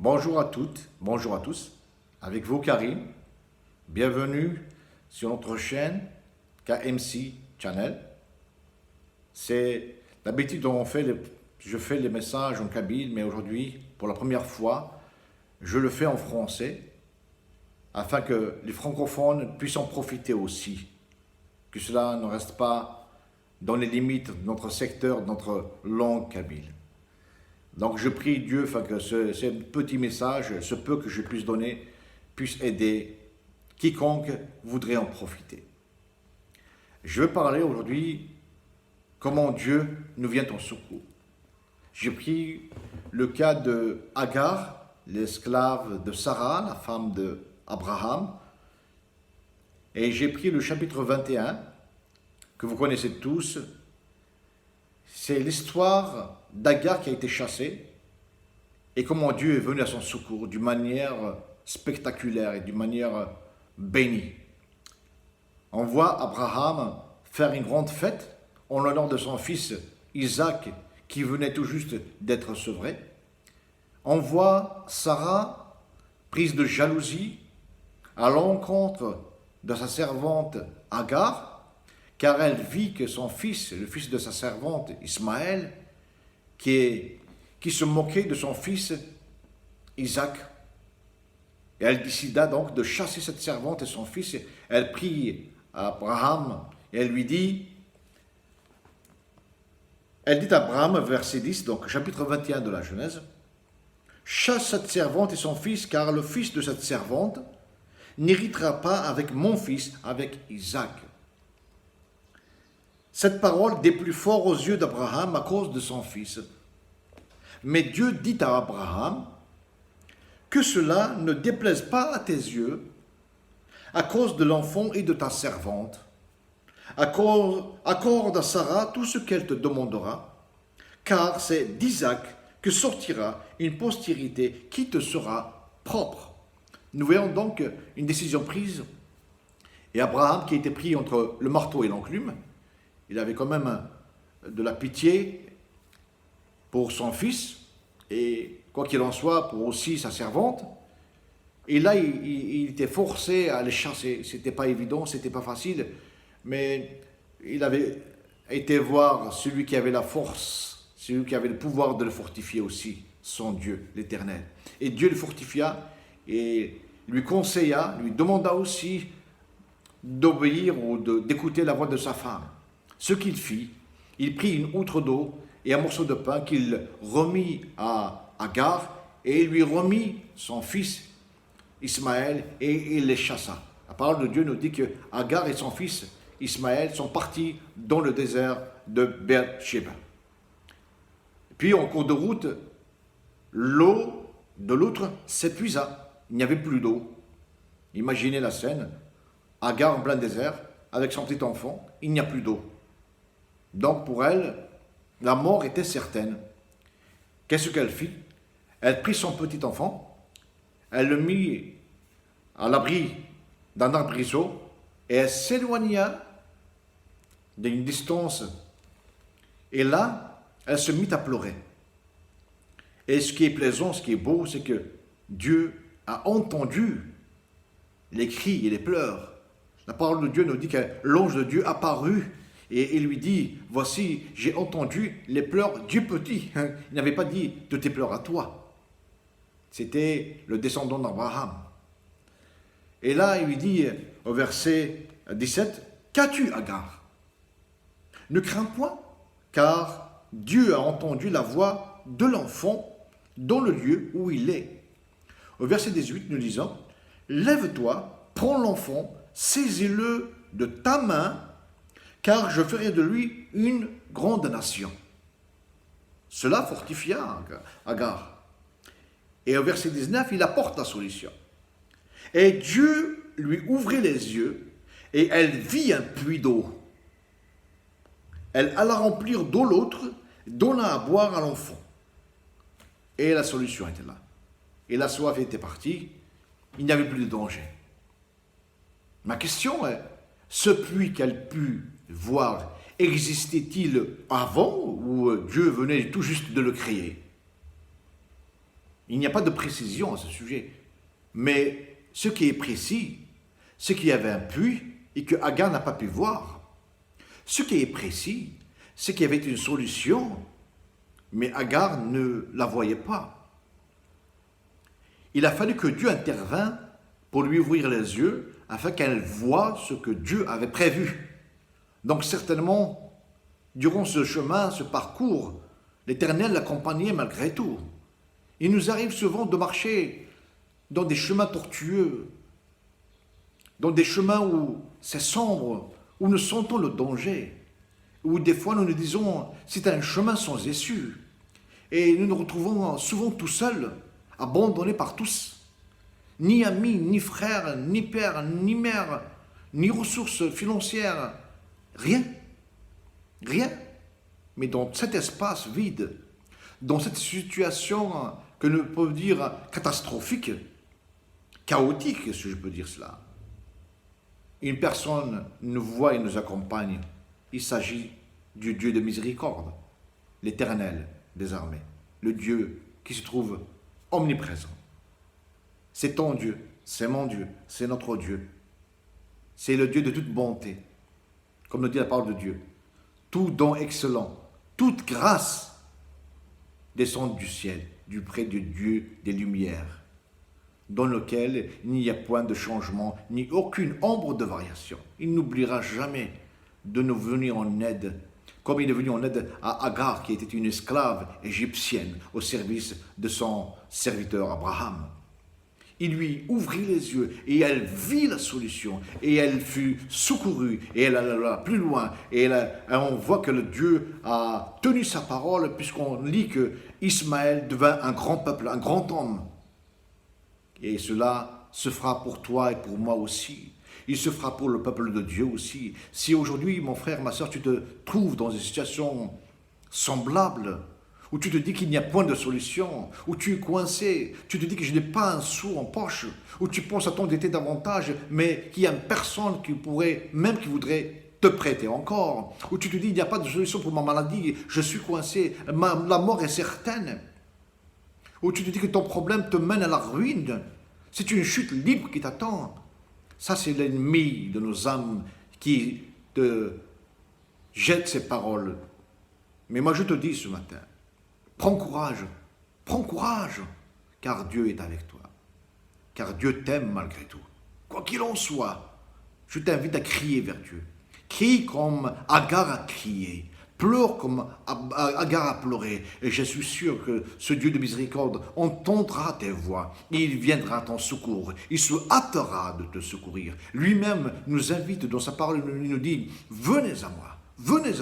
Bonjour à toutes, bonjour à tous. Avec vous, Karim. Bienvenue sur notre chaîne KMC Channel. C'est d'habitude je fais les messages en kabyle, mais aujourd'hui, pour la première fois, je le fais en français afin que les francophones puissent en profiter aussi. Que cela ne reste pas dans les limites de notre secteur, de notre langue kabyle. Donc je prie Dieu afin que ce petit message, ce peu que je puisse donner, puisse aider quiconque voudrait en profiter. Je veux parler aujourd'hui comment Dieu nous vient en secours. J'ai pris le cas de Agar, l'esclave de Sarah, la femme d'Abraham, et j'ai pris le chapitre 21, que vous connaissez tous. C'est l'histoire d'Agar qui a été chassée et comment Dieu est venu à son secours d'une manière spectaculaire et d'une manière bénie. On voit Abraham faire une grande fête en l'honneur de son fils Isaac qui venait tout juste d'être sevré. On voit Sarah prise de jalousie à l'encontre de sa servante Agar, car elle vit que son fils, le fils de sa servante Ismaël, qui se moquait de son fils Isaac. Et elle décida donc de chasser cette servante et son fils. Elle prie à Abraham et elle dit à Abraham, verset 10, donc chapitre 21 de la Genèse, « Chasse cette servante et son fils, car le fils de cette servante n'héritera pas avec mon fils, avec Isaac. » Cette parole déplut fort aux yeux d'Abraham à cause de son fils. Mais Dieu dit à Abraham, que cela ne déplaise pas à tes yeux, à cause de l'enfant et de ta servante. Accorde à Sarah tout ce qu'elle te demandera, car c'est d'Isaac que sortira une postérité qui te sera propre. Nous voyons donc une décision prise, et Abraham qui était pris entre le marteau et l'enclume, il avait quand même de la pitié pour son fils, et quoi qu'il en soit, pour aussi sa servante. Et là, il était forcé à les chasser. C'était pas évident, c'était pas facile, mais il avait été voir celui qui avait la force, celui qui avait le pouvoir de le fortifier aussi, son Dieu, l'Éternel. Et Dieu le fortifia et lui conseilla, lui demanda aussi d'obéir ou d'écouter la voix de sa femme. Ce qu'il fit, il prit une outre d'eau et un morceau de pain qu'il remit à Agar et il lui remit son fils Ismaël et il les chassa. La parole de Dieu nous dit que Agar et son fils Ismaël sont partis dans le désert de Beersheba. Puis en cours de route, l'eau de l'outre s'épuisa. Il n'y avait plus d'eau. Imaginez la scène. Agar en plein désert avec son petit enfant, il n'y a plus d'eau. Donc pour elle, la mort était certaine. Qu'est-ce qu'elle fit? Elle prit son petit enfant, elle le mit à l'abri d'un arbrisseau et elle s'éloigna d'une distance. Et là, elle se mit à pleurer. Et ce qui est plaisant, ce qui est beau, c'est que Dieu a entendu les cris et les pleurs. La parole de Dieu nous dit que l'ange de Dieu apparut et il lui dit, voici, j'ai entendu les pleurs du petit. Il n'avait pas dit de tes pleurs à toi. C'était le descendant d'Abraham. Et là, il lui dit au verset 17, qu'as-tu, Agar? Ne crains point, car Dieu a entendu la voix de l'enfant dans le lieu où il est. Au verset 18, nous disons, lève-toi, prends l'enfant, saisis-le de ta main, car je ferai de lui une grande nation. Cela fortifia Agar. Et au verset 19, il apporte la solution. Et Dieu lui ouvrit les yeux, et elle vit un puits d'eau. Elle alla remplir d'eau l'autre, donna à boire à l'enfant. Et la solution était là. Et la soif était partie, il n'y avait plus de danger. Ma question est, ce puits qu'elle put voir, existait-il avant ou Dieu venait tout juste de le créer? Il n'y a pas de précision à ce sujet. Mais ce qui est précis, c'est qu'il y avait un puits et que Agar n'a pas pu voir. Ce qui est précis, c'est qu'il y avait une solution, mais Agar ne la voyait pas. Il a fallu que Dieu intervint pour lui ouvrir les yeux afin qu'elle voie ce que Dieu avait prévu. Donc certainement, durant ce chemin, ce parcours, l'Éternel l'accompagnait malgré tout. Il nous arrive souvent de marcher dans des chemins tortueux, dans des chemins où c'est sombre, où nous sentons le danger, où des fois nous nous disons c'est un chemin sans issue. Et nous nous retrouvons souvent tout seuls, abandonnés par tous. Ni amis, ni frères, ni père, ni mère, ni ressources financières, rien. Rien. Mais dans cet espace vide, dans cette situation que nous pouvons dire catastrophique, chaotique, si je peux dire cela, une personne nous voit et nous accompagne. Il s'agit du Dieu de miséricorde, l'Éternel des armées, le Dieu qui se trouve omniprésent. C'est ton Dieu, c'est mon Dieu, c'est notre Dieu. C'est le Dieu de toute bonté, comme nous dit la parole de Dieu. Tout don excellent, toute grâce descend du ciel, du près de Dieu des lumières, dans lequel il n'y a point de changement, ni aucune ombre de variation. Il n'oubliera jamais de nous venir en aide, comme il est venu en aide à Agar, qui était une esclave égyptienne au service de son serviteur Abraham. Il lui ouvrit les yeux et elle vit la solution et elle fut secourue et elle alla plus loin et on voit que le Dieu a tenu sa parole puisqu'on lit que Ismaël devint un grand peuple, un grand homme. Et cela se fera pour toi et pour moi aussi. Il se fera pour le peuple de Dieu aussi. Si aujourd'hui, mon frère, ma soeur, tu te trouves dans une situation semblable, où tu te dis qu'il n'y a point de solution, où tu es coincé, tu te dis que je n'ai pas un sou en poche, où tu penses à t'endetter davantage, mais qu'il n'y a personne qui pourrait, même qui voudrait te prêter encore, où tu te dis il n'y a pas de solution pour ma maladie, je suis coincé, la mort est certaine, où tu te dis que ton problème te mène à la ruine, c'est une chute libre qui t'attend. Ça, c'est l'ennemi de nos âmes qui te jette ses paroles. Mais moi, je te dis ce matin, prends courage, car Dieu est avec toi, car Dieu t'aime malgré tout. Quoi qu'il en soit, je t'invite à crier vers Dieu. Crie comme Agar a crié, pleure comme Agar a pleuré, et je suis sûr que ce Dieu de miséricorde entendra tes voix, et il viendra à ton secours, il se hâtera de te secourir. Lui-même nous invite dans sa parole, il nous dit, venez à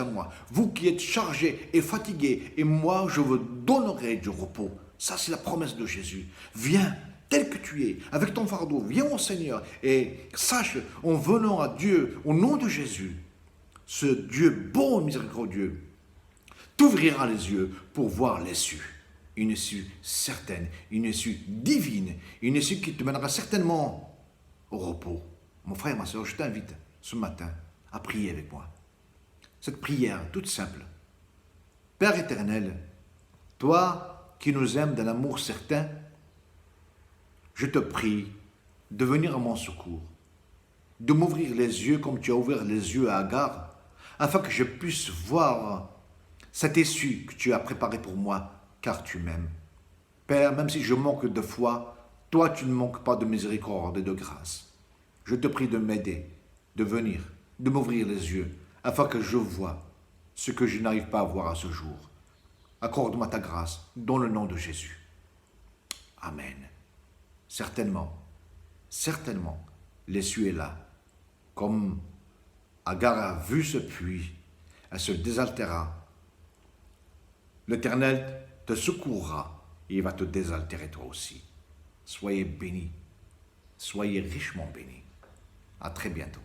moi, vous qui êtes chargés et fatigués, et moi je vous donnerai du repos. Ça c'est la promesse de Jésus. Viens, tel que tu es, avec ton fardeau, viens au Seigneur, et sache, en venant à Dieu, au nom de Jésus, ce Dieu bon et miséricordieux t'ouvrira les yeux pour voir l'issue. Une issue certaine, une issue divine, une issue qui te mènera certainement au repos. Mon frère, ma soeur, je t'invite ce matin à prier avec moi. Cette prière toute simple. Père éternel, toi qui nous aimes d'un amour certain, je te prie de venir à mon secours, de m'ouvrir les yeux comme tu as ouvert les yeux à Agar, afin que je puisse voir cette issue que tu as préparée pour moi, car tu m'aimes. Père, même si je manque de foi, toi tu ne manques pas de miséricorde et de grâce. Je te prie de m'aider, de venir, de m'ouvrir les yeux, afin que je voie ce que je n'arrive pas à voir à ce jour. Accorde-moi ta grâce, dans le nom de Jésus. Amen. Certainement, l'issue est là. Comme Agar a vu ce puits, elle se désaltéra. L'Éternel te secourra et il va te désaltérer toi aussi. Soyez bénis, soyez richement bénis. À très bientôt.